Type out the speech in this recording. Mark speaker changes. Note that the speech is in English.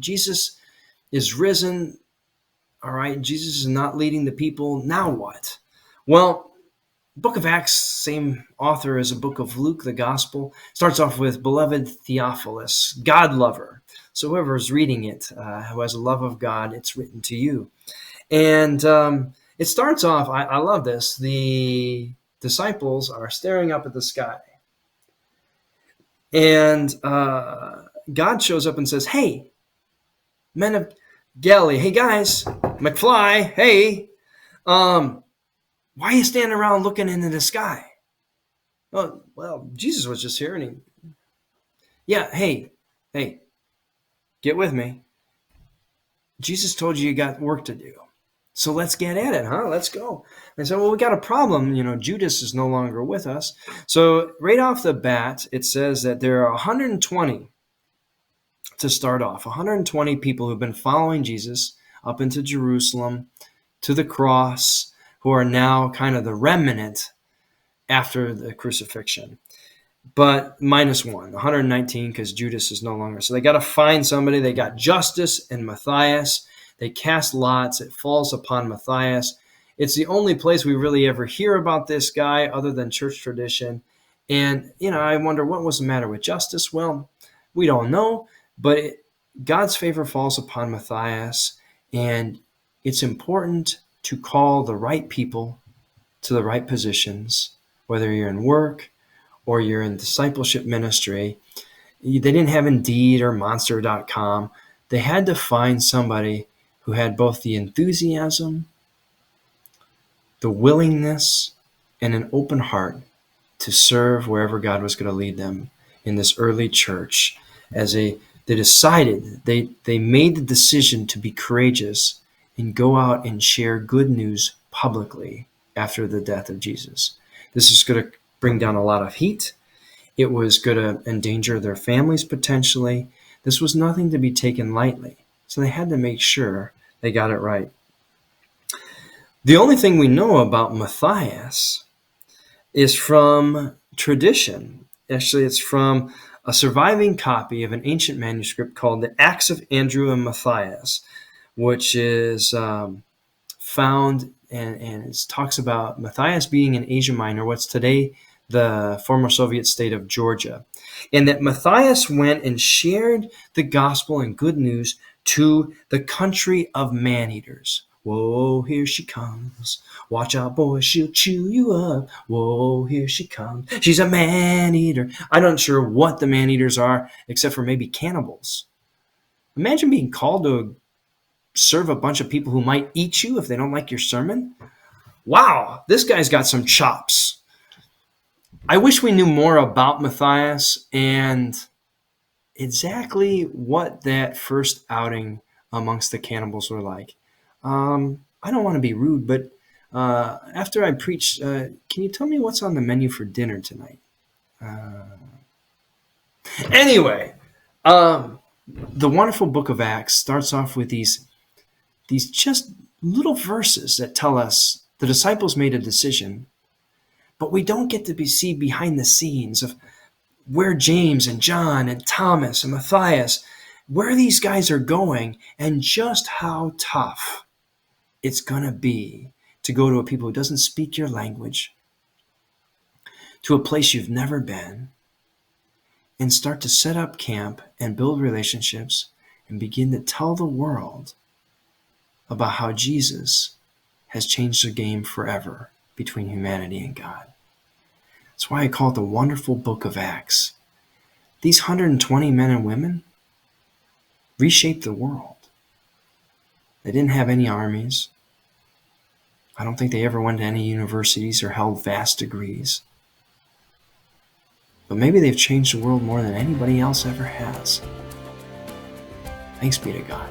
Speaker 1: Jesus is risen. All right, Jesus is not leading the people. Now what? Well, Book of Acts, same author as the book of Luke, the gospel, starts off with beloved Theophilus, God lover. So whoever is reading it, who has a love of God, it's written to you. And it starts off, I love this, the disciples are staring up at the sky. And God shows up and says, hey, men of Galilee, hey guys, McFly, hey, why are you standing around looking into the sky? Oh, well, Jesus was just here and hey, get with me. Jesus told you got work to do. So let's get at it, huh? Let's go. And so, well, we got a problem. Judas is no longer with us. So right off the bat, it says that there are 120 to start off. 120 people who've been following Jesus up into Jerusalem to the cross, who are now kind of the remnant after the crucifixion. But minus one, 119, because Judas is no longer. So they got to find somebody. They got Justus and Matthias. They cast lots. It falls upon Matthias. It's the only place we really ever hear about this guy other than church tradition. And, I wonder what was the matter with Justus. Well, we don't know, but God's favor falls upon Matthias. And it's important to call the right people to the right positions, whether you're in work or you're in discipleship ministry. They didn't have Indeed or Monster.com. They had to find somebody who had both the enthusiasm, the willingness, and an open heart to serve wherever God was going to lead them in this early church. They decided, they made the decision to be courageous and go out and share good news publicly after the death of Jesus. This is going to bring down a lot of heat. It was going to endanger their families potentially. This was nothing to be taken lightly. So they had to make sure they got it right. The only thing we know about Matthias is from tradition. Actually, it's from a surviving copy of an ancient manuscript called the Acts of Andrew and Matthias, which is found and it talks about Matthias being in Asia Minor, what's today the former Soviet state of Georgia, and that Matthias went and shared the gospel and good news to the country of man-eaters. Whoa, here she comes. Watch out, boy, she'll chew you up. Whoa, here she comes. She's a man-eater. I'm not sure what the man-eaters are, except for maybe cannibals. Imagine being called to serve a bunch of people who might eat you if they don't like your sermon. Wow, this guy's got some chops. I wish we knew more about Matthias and exactly what that first outing amongst the cannibals were like. I don't want to be rude, but after I preach, can you tell me what's on the menu for dinner tonight? Anyway, the wonderful book of Acts starts off with these just little verses that tell us the disciples made a decision, but we don't get to see behind the scenes of where James and John and Thomas and Matthias, where these guys are going and just how tough it's going to be to go to a people who doesn't speak your language, to a place you've never been, and start to set up camp and build relationships and begin to tell the world about how Jesus has changed the game forever between humanity and God. That's why I call it the wonderful book of Acts. These 120 men and women reshaped the world. They didn't have any armies. I don't think they ever went to any universities or held vast degrees. But maybe they've changed the world more than anybody else ever has. Thanks be to God.